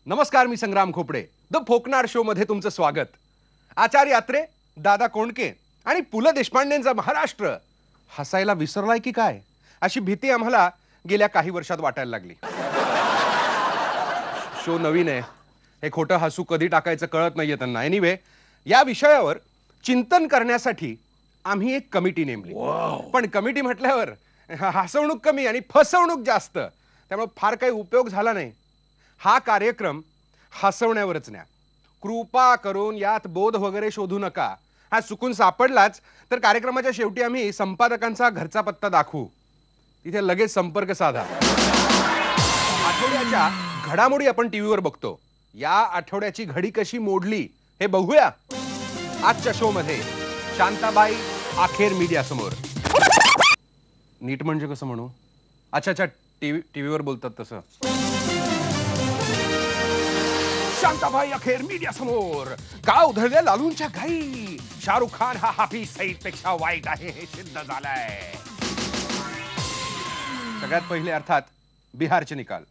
नमस्कार, मी संग्राम Khopde. The फोकनार show मध्ये तुमचं स्वागत. आचार्य अत्रे, दादा कोंडके आणि पु ल देशपांडेंचा महाराष्ट्र हसायला विसरलाय की काय अशी भीती आम्हाला गेल्या काही वर्षात वाटायला लागली. शो नवीन आहे, हे खोटं हसू कधी टाकायचं कळत नाहीये त्यांना. एनिवे, या विषयावर चिंतन करण्यासाठी आम्ही एक कमिटी नेमली. पण कमिटी म्हटल्यावर हसवणूक कमी आणि फसवणूक जास्त, त्यामुळे फार काही उपयोग झाला नाही. हा कार्यक्रम हसवण्यावरच न्या. कृपा करून यात बोध वगैरे शोधू नका. हा चुकून सापडलाच तर कार्यक्रमाच्या शेवटी आम्ही संपादकांचा घरचा पत्ता दाखवू, तिथे लगेच संपर्क साधा. आठवड्याच्या घडामोडी आपण टीव्हीवर बघतो. या आठवड्याची घडी कशी मोडली हे बघूया आजच्या शो मध्ये. शांताबाई अखेर मीडिया समोर. नीट म्हणजे कसं म्हणू? अच्छा, टीव्हीवर बोलतात तसं. शांताबाई अखेर मीडिया समोर. का उधळल्या लालूंच्या घाई. शाहरुख खान हा हाफिज सईद पेक्षा वाईट आहे हे सिद्ध झालंय. सगळ्यात पहिले अर्थात बिहारचे निकाल.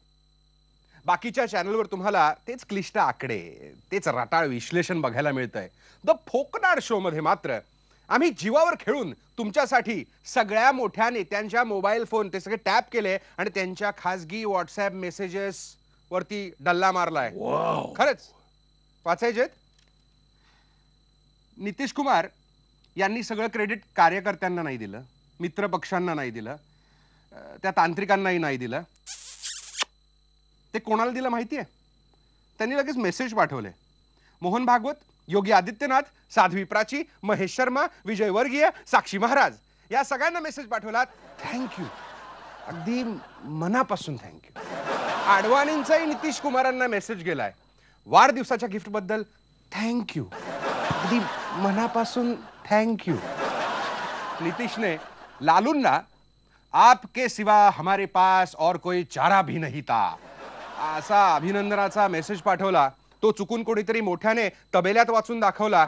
बाकीच्या चॅनलवर तुम्हाला तेच क्लिष्ट आकडे, तेच रटाळ विश्लेषण बघायला मिळतंय. द फोकनार शो मध्ये मात्र आम्ही जीवावर खेळून तुमच्यासाठी सगळ्या मोठ्या नेत्यांच्या मोबाईल फोन ते सगळे टॅप केले आणि त्यांच्या खासगी व्हॉट्सअप मेसेजेस वरती डल्ला मारलाय. खरंच वाचायचे. नितीश कुमार यांनी सगळं क्रेडिट कार्यकर्त्यांना नाही दिलं, मित्र पक्षांना नाही दिलं, त्या तांत्रिकांनाही नाही दिलं. ते कोणाला दिलं माहितीये? त्यांनी लगेच मेसेज पाठवले. मोहन भागवत, योगी आदित्यनाथ, साध्वी प्राची, महेश शर्मा, विजय वर्गीय, साक्षी महाराज या सगळ्यांना मेसेज पाठवला. थँक्यू, अगदी मनापासून थँक्यू. आडवाणींचाही नितीश कुमारांना मेसेज गेलाय. वाढदिवसाच्या गिफ्ट बद्दल थँक्यू, अगदी मनापासून थँक्यू. नितीशने लालूंना आपके सिवा हमारे पास और कोई चारा भी नहीं था असा अभिनंदनाचा मेसेज पाठवला. तो चुकून कोणीतरी मोठ्याने तबेल्यात वाचून दाखवला.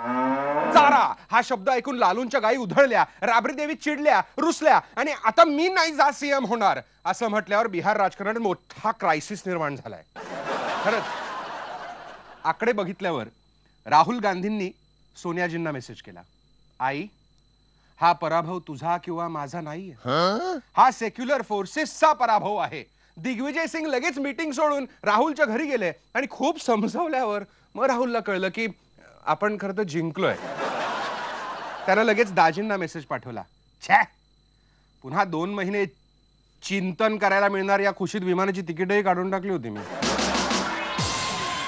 चारा हा शब्द ऐकून लालूंच्या गायी उधळल्या, राबरी देवी चिडल्या, रुसल्या आणि आता मी नाही जा सीएम होणार असं म्हटल्यावर बिहार राजकारणात मोठा क्रायसिस निर्माण झालाय. खरंच आकडे बघितल्यावर राहुल गांधींनी सोनियाजींना मेसेज केला. आई, हा पराभव तुझा किंवा माझा नाहीये, हा सेक्युलर फोर्सेसचा पराभव आहे. दिग्विजय सिंग लगेच मीटिंग सोडून राहुलच्या घरी गेले आणि खूप समजावल्यावर मग राहुलला कळलं की आपण खरं तर जिंकलोय. त्यानं लगेच दाजींना मेसेज पाठवला. छे, पुन्हा 2 महिने चिंतन करायला मिळणार या खुशीत विमानाची तिकीटही काढून टाकली होती मी.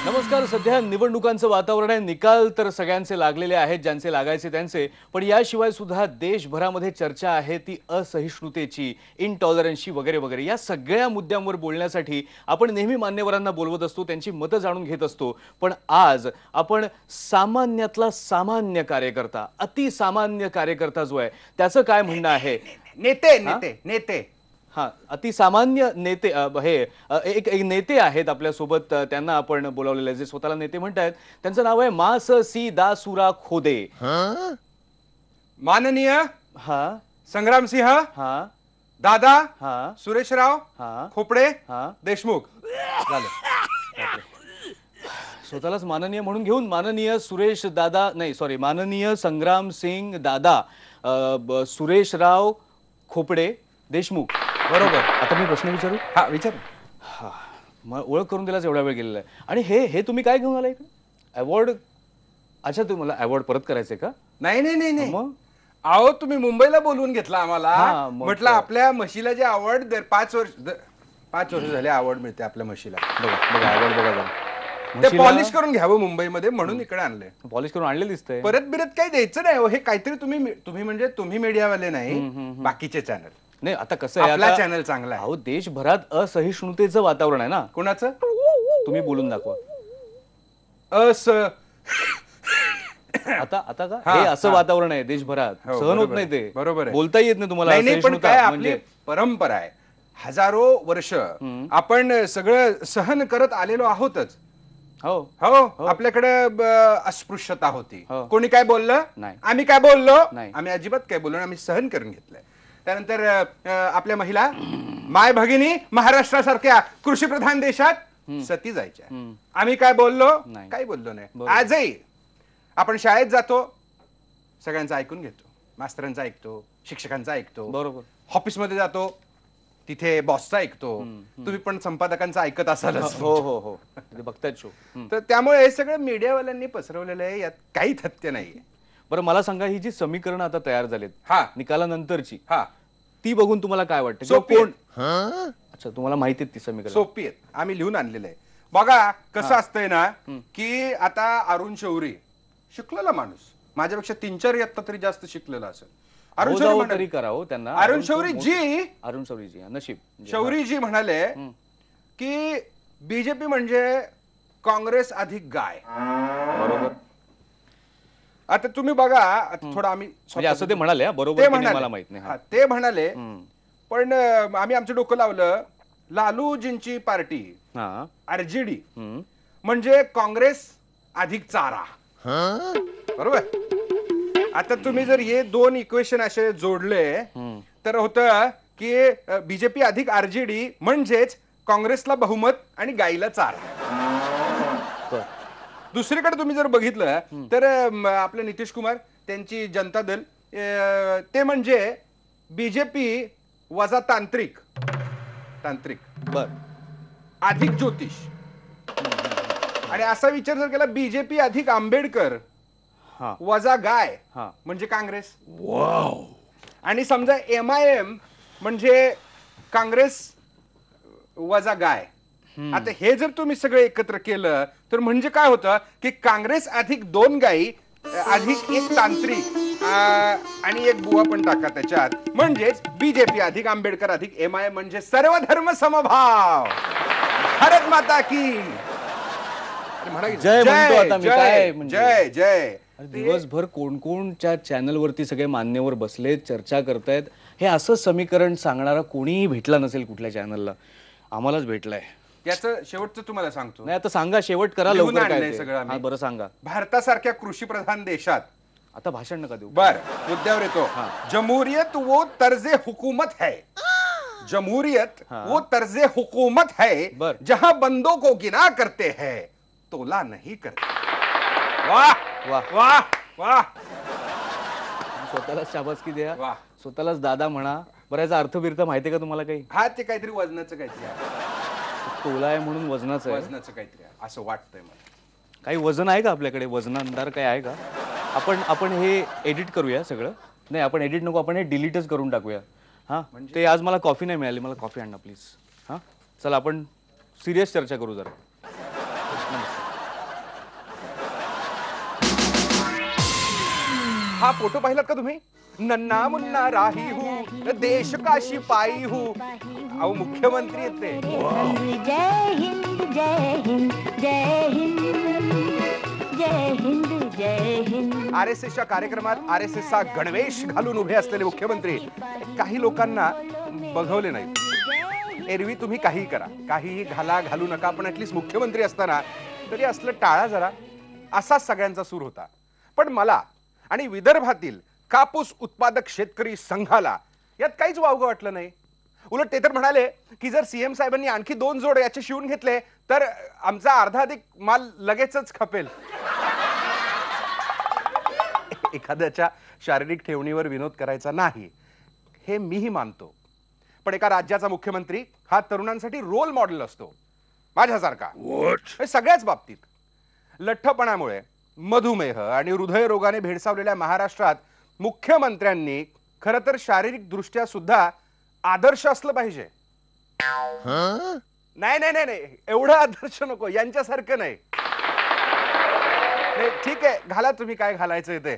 नमस्कार. सध्या निवडणुकांचं वातावरण आहे. निकाल तर सगळ्यांचे लागलेले आहेत, ज्यांचे लागायचे त्यांचे. पण याशिवाय सुद्धा देशभरामध्ये चर्चा आहे ती असहिष्णुतेची, इनटॉलरन्सची वगैरे वगैरे. या सगळ्या मुद्द्यांवर बोलण्यासाठी आपण नेहमी मान्यवरांना बोलवत असतो, त्यांची मतं जाणून घेत असतो. पण आज आपण सामान्यातला सामान्य कार्यकर्ता, अतिसामान्य कार्यकर्ता जो आहे त्याचं काय म्हणणं आहे. नेते नेते नेते हा, अतिसामान्य नेते हे एक नेते आहेत आपल्यासोबत. त्यांना आपण बोलावलेलं आहे, जे स्वतःला नेते म्हणतात. त्यांचं नाव आहे मास सी दासुरा खोदे. माननीय संग्राम सिंह, दादा, सुरेशराव खोपडे, देशमुख. झालं. स्वतःलाच माननीय म्हणून घेऊन माननीय सुरेश दादा, नाही सॉरी, माननीय संग्राम सिंग दादा सुरेशराव खोपडे देशमुख. बरोबर. आता मी प्रश्न विचारू? हा विचार. मला ओळख करून दिलाच एवढा वेळ गेलेला आहे. आणि हे तुम्ही काय घेऊन आलाय? अवॉर्ड? अच्छा, तुम्हाला अवॉर्ड परत करायचंय का? नाही नाही नाही नाही. मग अहो, तुम्ही मुंबईला बोलवून घेतला आम्हाला. म्हटलं आपल्या म्हशीला जे अवॉर्ड 5 वर्ष झाले अवॉर्ड मिळते आपल्या म्हशीला. बघा अवॉर्ड बघा. ते पॉलिश करून घ्यावं मुंबईमध्ये म्हणून इकडे आणले. पॉलिश करून आणले दिसतंय. परत बिरत काही द्यायचं नाही. हे काहीतरी तुम्ही म्हणजे तुम्ही मीडियावाले नाही, बाकीचे चॅनल. नाही, आता कसं आहे, आपला चॅनल चांगला आहे. अहो, देशभरात असहिष्णुतेचं वातावरण आहे ना. कोणाचं? तुम्ही बोलून दाखवा. आता का हे असं वातावरण आहे देशभरात, सहन होत नाही ते. बरोबर आहे. बोलता येत नाही तुम्हाला. पण काय आपली परंपरा आहे, हजारो वर्ष आपण सगळं सहन करत आलेलो आहोतच. हो हो आपल्याकडे अस्पृश्यता होती. हो. कोणी काय बोललं नाही. आम्ही काय बोललो नाही. आम्ही अजिबात काय बोललो नाही. आम्ही सहन करून घेतलंय. त्यानंतर आपल्या महिला माय भगिनी महाराष्ट्रासारख्या कृषीप्रधान देशात सती जायच्या. आम्ही काय बोललो नाही. काही बोललो नाही. बरोबर. आजही आपण शाळेत जातो सगळ्यांचं ऐकून घेतो. मास्तरांचं ऐकतो, शिक्षकांचं ऐकतो, बरोबर. ऑफिसमध्ये जातो तिथे बॉसचा ऐकतो. तुम्ही पण संपादकांचं ऐकत असालच. हो हो हो ते बघतायत शो. तर त्यामुळे हे सगळं मीडियावाल्यांनी पसरवलेलं आहे. यात काही तथ्य नाहीये. बरं मला सांगा ही जी समीकरणं आता तयार झालीत हा. निकालानंतरची हा ती बघून तुम्हाला काय वाटतं किंवा सोपी कोण अच्छा तुम्हाला माहिती आहेत ती समीकरण सोपी आहेत. आम्ही लिहून आणलेलं आहे. बघा कसं असतंय ना की आता अरुण शौरी शिकलेला माणूस माझ्यापेक्षा 3-4 इयत्ता तरी जास्त शिकलेला असेल. अरुण शौरी तरी म्हणाले करा हो त्यांना अरुण शौरी जी अरुण शौरीजी नशीब शौरी जी म्हणाले की बीजेपी म्हणजे काँग्रेस अधिक गाय. बरोबर आता तुम्ही बघा आता थोडं आम्ही म्हणजे असं ते म्हणाले हा, बरोबर ते की नाही म्हणाले मला माहित नाही हा, ते म्हणाले पण आम्ही आमचं डोकं लावलं लालूजींची पार्टी हा आरजेडी म्हणजे काँग्रेस अधिक चारा. बरोबर. आता तुम्ही जर हे दोन इक्वेशन असे जोडले तर होतं की बीजेपी अधिक आरजेडी म्हणजेच काँग्रेसला बहुमत आणि गाईला चारा. दुसरीकडे तुम्ही जर बघितलं तर आपले नितीश कुमार त्यांची जनता दल ते म्हणजे बीजेपी वजा तांत्रिक तांत्रिक बर अधिक ज्योतिष. आणि असा विचार जर केला बीजेपी अधिक आंबेडकर हा वजा गाय हा म्हणजे काँग्रेस. आणि समजा MIM म्हणजे काँग्रेस वजा गाय. आता हे जर तुम्ही सगळं एकत्र केलं तर म्हणजे काय होतं की काँग्रेस अधिक 2 गायी अधिक 1 तांत्रिक आणि 1 बुवा पण टाका त्याच्यात म्हणजेच बीजेपी अधिक आंबेडकर अधिक MIM म्हणजे सर्व धर्म समभाव. भारत माता की जय म्हणतो आता मी काय म्हणजे. जय जय. दिवसभर कोणकोणच्या चॅनलवरती सगळे मान्यवर बसलेत चर्चा करतायत. हे असं समीकरण सांगणारा कोणीही भेटला नसेल कुठल्या चॅनलला. आम्हालाच भेटलाय. याचं शेवटचं तुम्हाला सांगतो. नाही आता सांगा शेवट करा लिहून लवकर काय आणलंय ते. सगळं आम्ही. हा, बरं सांगा. भारतासारख्या कृषीप्रधान देशात आता भाषण नका देऊ. बर मुद्द्यावर येतो. जमहूरियत वो तर्जे हुकूमत है. जमहूरियत वो तर्जे हुकूमत है बर. जहां बंदों को गिना करते हैं तोला नहीं करते. वाह वाह वाह वाह स्वतःलाच शाबासकी द्या. वाह. स्वतःलाच दादा म्हणा. बरं याचा अर्थ बिर्थ माहितीये का तुम्हाला काही. हा ते काहीतरी वजनाचं काहीतरी आहे. तोला आहे म्हणून वजनाचं आहे. वजनाचं काहीतरी आहे असं वाटतंय मला. काही वजन आहे का आपल्याकडे वजनांदार काही आहे का. आपण हे एडिट करूया सगळं. नाही आपण एडिट नको आपण हे डिलीटच करून टाकूया. हा ते आज मला कॉफी नाही मिळाली. मला कॉफी आणा प्लीज. हा चला आपण सिरियस चर्चा करू जरा. हा फोटो पाहिलात का तुम्ही. नन्ना मुन्ना राही हूँ देश का शिपाई हूँ. अहो मुख्यमंत्री आहेत ते. जय हिंद जय हिंद जय हिंद जय हिंद जय हिंद. RSSच्या कार्यक्रमात RSSचा गणवेश घालून उभे असलेले मुख्यमंत्री काही लोकांना बघवले नाही. एरवी तुम्ही काहीही करा काहीही घाला घालू नका पण ऍटलीस्ट मुख्यमंत्री असताना तरी असलं टाळा जरा असाच सगळ्यांचा सूर होता. पण मला आणि विदर्भातील कापूस उत्पादक शेतकरी संघाला यात काहीच वावगं वाटलं नाही. उलट ते तर म्हणाले की जर CM साहेबांनी आणखी 2 जोड याचे शिवून घेतले तर आमचा अर्धा अधिक माल लगेचच खपेल. एखाद्याच्या शारीरिक ठेवणीवर विनोद करायचा नाही हे मीही मानतो. पण एका राज्याचा मुख्यमंत्री हा तरुणांसाठी रोल मॉडेल असतो माझ्यासारखा. सगळ्याच बाबतीत लठ्ठपणामुळे मधुमेह आणि हृदयरोगाने भेडसावलेल्या महाराष्ट्रात मुख्यमंत्र्यांनी खरं तर शारीरिक दृष्ट्या सुद्धा आदर्श असलं पाहिजे. नाही नाही नाही नाही एवढं आदर्श नको यांच्यासारखं नाही. ठीक आहे घाला तुम्ही काय घालायचंय ते.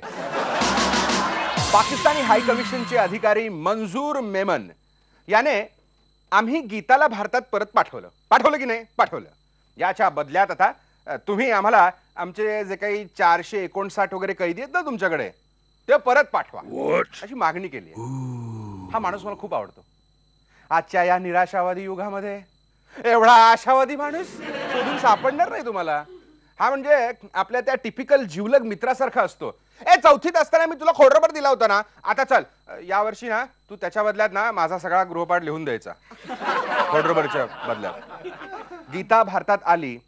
पाकिस्तानी हाय कमिशनचे अधिकारी मंजूर मेमन याने आम्ही गीताला भारतात परत पाठवलं की नाही पाठवलं. याच्या बदल्यात आता तुम्ही आम्हाला आमचे जे काही 459 वगैरे कैदी आहेत ना तुमच्याकडे ते परत पाठवा अशी मागणी केली आहे. हा माणूस मला खूप आवडतो. आजच्या या निराशावादी युगामध्ये एवढा आशावादी माणूस शोधून सापडणार नाही तुम्हाला. हा म्हणजे आपल्या त्या टिपिकल जिवलग मित्रासारखा असतो. चौथीत असताना मी तुला खोडरबर दिला होता ना, आता चल यावर्षी ना तू त्याच्या बदल्यात ना माझा सगळा गृहपाठ लिहून द्यायचा खोडरबरच्या बदल्यात. गीता भारतात आली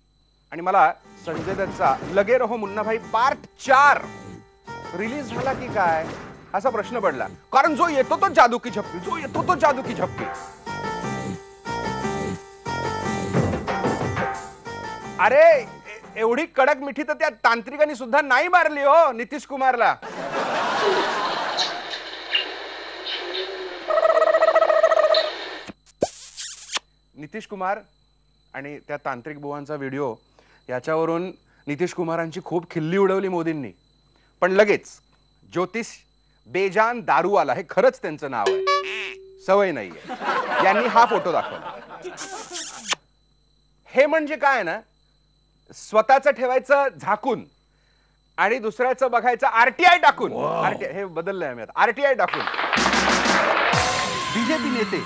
आणि मला संजय दत्तचा लगे रहो मुन्ना भाई पार्ट 4 रिलीज झाला की काय असा प्रश्न पडला. कारण जो येतो तो जादू की झप्पी, जो येतो तो जादू की झप्पी. अरे एवढी कडक मिठी तर त्या तांत्रिकांनी सुद्धा नाही मारली हो नितीश कुमारला. नितीश कुमार आणि त्या तांत्रिक बुवांचा व्हिडिओ याच्यावरून नितीश कुमारांची खूप खिल्ली उडवली मोदींनी. पण लगेच ज्योतिष बेजान दारूवाला हे खरंच त्यांचं नाव आहे, सवय नाहीये, यांनी हा फोटो दाखवला. हे म्हणजे काय ना, स्वतःचं ठेवायचं झाकून आणि दुसऱ्याचं बघायचं आरटीआय टाकून. आरटीआय हे बदललंय आम्ही आता, आरटीआय टाकून. बीजेपी नेते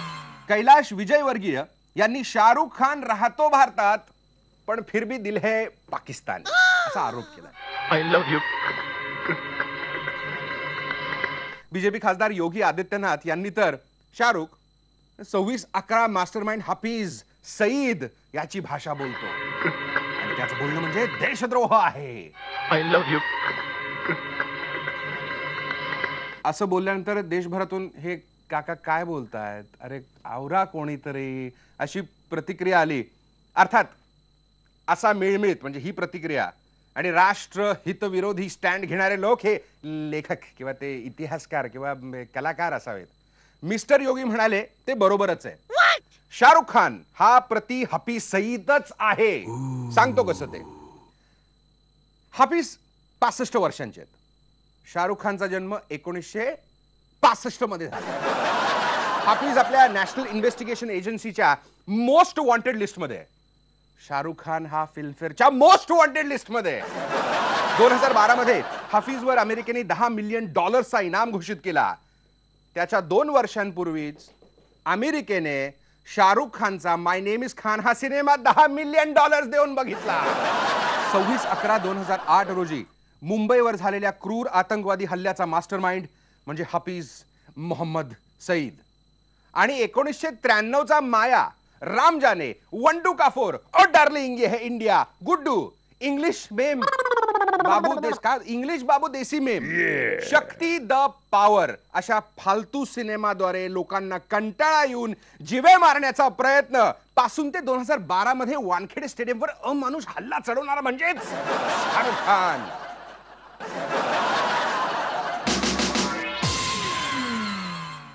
कैलाश विजयवर्गीय यांनी शाहरुख खान राहतो भारतात पण फिर भी दिल है पाकिस्तान असा आरोप केला. I love you. बीजेपी खासदार योगी आदित्यनाथ यांनी तर शाहरुख 26/11 मास्टरमाइंड हाफिज सईद याची भाषा बोलतो आणि त्याचं बोलणं म्हणजे देशद्रोह आहे. I love you. असं बोलल्यानंतर देशभरातून हे काका काय बोलतायत, अरे आवरा कोणीतरी अशी प्रतिक्रिया आली. अर्थात असा मिळमिळत म्हणजे ही प्रतिक्रिया आणि राष्ट्र हितविरोधी स्टँड घेणारे लोक हे लेखक किंवा ते इतिहासकार किंवा कलाकार असावेत. मिस्टर योगी म्हणाले ते बरोबरच आहे. शाहरुख खान हा प्रति हाफिज सईदच आहे. सांगतो कसं ते. हाफिज 65 वर्षांचे आहेत. शाहरुख खानचा जन्म 1965 मध्ये झाला. हाफिज आपल्या नॅशनल इन्व्हेस्टिगेशन एजन्सीच्या मोस्ट वॉन्टेड लिस्ट मध्ये आहे. शाहरुख खान हा फिल्मफेअरच्या मोस्ट वॉन्टेड लिस्ट मध्ये. 2012 मध्ये हाफिजवर अमेरिकेने $10 मिलियन इनाम घोषित केला. त्याच्या 2 वर्षांपूर्वीच अमेरिकेने शाहरुख खानचा माय नेम इज खान हा सिनेमा $10 मिलियन देऊन बघितला. 26/11/2008 रोजी मुंबईवर झालेल्या क्रूर आतंकवादी हल्ल्याचा मास्टरमाइंड म्हणजे हाफिज मोहम्मद सईद. आणि 1993चा माया, राम जाने, वंडू काफोर, ओ डार्लिंग ये है इंडिया, गुड्डू, इंग्लिश मेम बाबू देश का English Babu desi ma'am, Shakti the power अशा फालतू सिनेमाद्वारे लोकांना कंटाळा येऊन जिवे मारण्याचा प्रयत्न पासून ते 2012 मध्ये वानखेडे स्टेडियमवर अमानुष हल्ला चढवणारा म्हणजेच शाहरुख खान.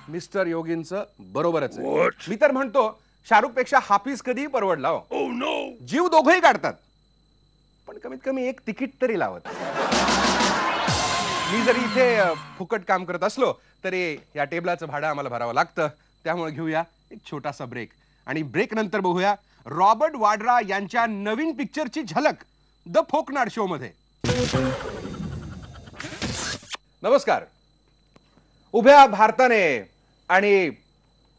मिस्टर योगींचं बरोबरच आहे. मी तर म्हणतो शाहरुख पेक्षा हाफिज कधीही परवडला हो. जीव दोघंही काढतात पण कमीत कमी एक तिकीट तरी लावत. मी जरी इथे फुकट काम करत असलो तरी या टेबलाचं भाडं आम्हाला भरावं लागतं. त्यामुळे घेऊया एक छोटासा ब्रेक आणि ब्रेक नंतर बघूया रॉबर्ट वाड्रा यांच्या नवीन पिक्चरची झलक द फोकनाड शो मध्ये. नमस्कार. उभ्या भारताने आणि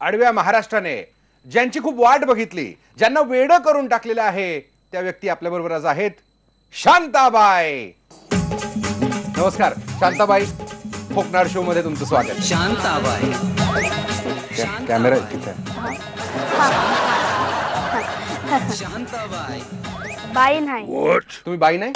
आडव्या महाराष्ट्राने ज्यांची खूप वाट बघितली, ज्यांना वेडं करून टाकलेलं आहे, त्या व्यक्ती आपल्या बरोबर आज आहेत. शांताबाई. नमस्कार शांताबाई. फोकनाड शो मध्ये तुमचं स्वागत. शांताबाई. कॅमेरा तिथे. शांताबाई. बाई नाही. तुम्ही बाई नाही?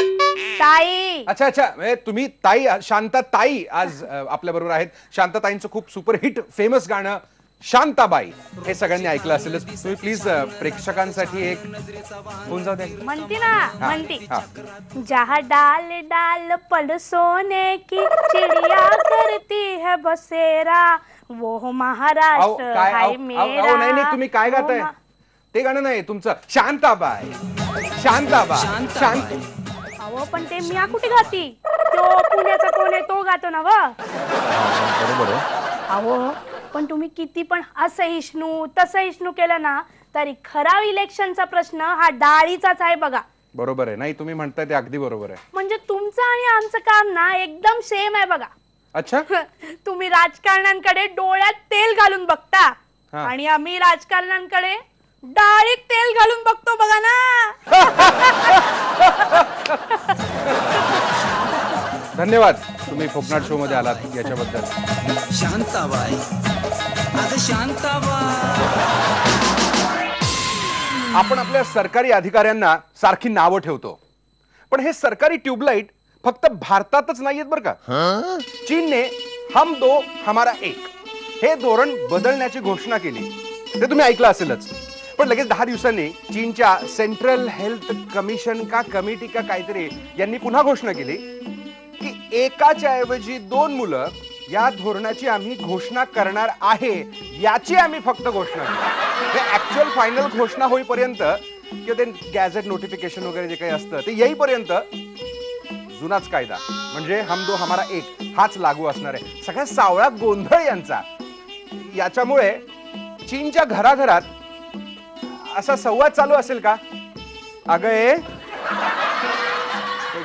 ताई. अच्छा अच्छा, म्हणजे तुम्ही ताई. शांता ताई आज आपल्या बरोबर आहेत. शांताताईंचं खूप सुपरहिट फेमस गाणं शांताबाई हे सगळ्यांनी ऐकलं असेलच. तुम्ही प्लीज प्रेक्षकांसाठी एक होऊन जाऊ द्या. म्हणती ना, म्हणती जहाँ डाल डाल पर सोने की चिड़िया करती है बसेरा वो महाराष्ट्र है मेरा. नाही नाही, तुम्ही काय गाताय ते गाणं नाही तुमचं. शांताबाई शांताबाई शांत. अहो पण ते मी कुठे गाती, तो पुण्याचा कोण आहे तो गातो ना व. बरोबर आहे. अहो पण तुम्ही किती पण असहिष्णू तसहिष्णू केलं ना तरी खरा इलेक्शनचा प्रश्न हा डाळीचाच आहे बघा. बरोबर आहे. नाही तुम्ही म्हणताय ते अगदी बरोबर आहे. म्हणजे तुमचं आणि आमचं काम ना एकदम सेम आहे बघा. अच्छा. तुम्ही राजकारण्यांकडे डोळ्यात तेल घालून बघता आणि आम्ही राजकारण्यांकडे डाळीत तेल घालून बघतो बघा ना. धन्यवाद तुम्ही कोकणात शो मध्ये आलात याच्याबद्दल. शांताबाई, अगं शांताबाई. आपण आपल्या सरकारी अधिकाऱ्यांना सारखी नावं ठेवतो, पण हे सरकारी ट्यूबलाईट फक्त भारतातच नाहीयेत बरं का. चीनने हम दो हमारा एक हे धोरण बदलण्याची घोषणा केली, ते तुम्ही ऐकलं असेलच. पण लगेच 10 दिवसांनी चीनच्या सेंट्रल हेल्थ कमिशन का कमिटी का काहीतरी यांनी पुन्हा घोषणा केली की एकाच्या ऐवजी 2 मुलं या धोरणाची आम्ही घोषणा करणार आहे, याची आम्ही फक्त घोषणा केली. ऍक्च्युअल फायनल घोषणा होईपर्यंत किंवा ते गॅझेट नोटिफिकेशन वगैरे जे काही असतं ते येईपर्यंत जुनाच कायदा म्हणजे हम दो हमारा एक हाच लागू असणार आहे. सगळ्या सावळा गोंधळ यांचा. याच्यामुळे चीनच्या घराघरात असा संवाद चालू असेल का, अगं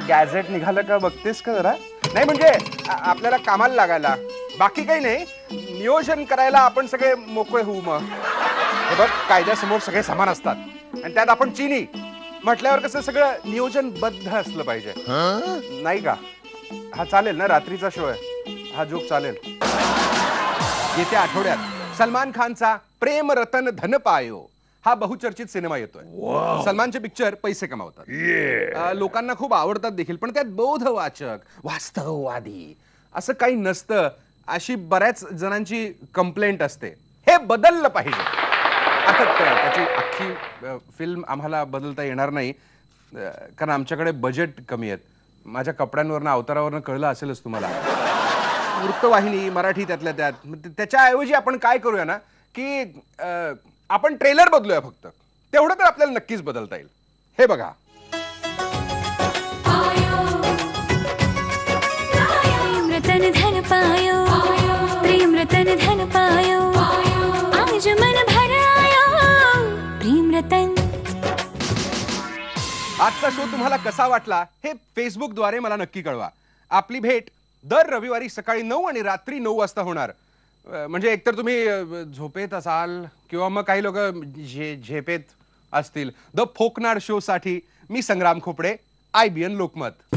गॅझेट निघालं का बघतेस का जरा. नाही म्हणजे आपल्याला कामाला लागायला, बाकी काही नाही, नियोजन करायला आपण सगळे मोकळे होऊ. मग हे बघ, कायद्यासमोर सगळे समान असतात आणि त्यात आपण चीनी म्हटल्यावर कसं सगळं नियोजनबद्ध असलं पाहिजे, नाही का. हा चालेल ना, रात्रीचा शो आहे, हा जोक चालेल. येत्या आठवड्यात सलमान खानचा प्रेम रतन धन पायो हा बहुचर्चित सिनेमा येतोय. सलमानचे पिक्चर पैसे कमावतात, लोकांना खूप आवडतात देखील, पण त्यात बोधवाचक वास्तववादी असं काही नसतं अशी बऱ्याच जणांची कंप्लेंट असते. हे बदललं पाहिजे. अर्थात त्याची अख्खी फिल्म आम्हाला बदलता येणार नाही, कारण आमच्याकडे बजेट कमी आहेत. माझ्या कपड्यांवरनं अवतारावरनं कळलं असेलच तुम्हाला. वृत्तवाहिनी मराठी त्यातल्या त्यात. त्याच्याऐवजी आपण काय करूया ना की आपण ट्रेलर बदलूया फक्त, तेवढं तर आपल्याला नक्कीच बदलता येईल. हे बघा, रतन धन पायो, प्रेम रतन धन पायो, आज मन भर आयो, प्रेम रतन. आजचा शो तुम्हाला कसा वाटला हे फेसबुकद्वारे मला नक्की कळवा. आपली भेट दर रविवारी सकाळी 9 आणि रात्री 9 वाजता होणार. म्हणजे एकतर तुम्ही झोपेत असाल किंवा मग काही लोक झेपेत असतील. द फोकनाड शो साठी मी संग्राम खोपडे, IBN लोकमत.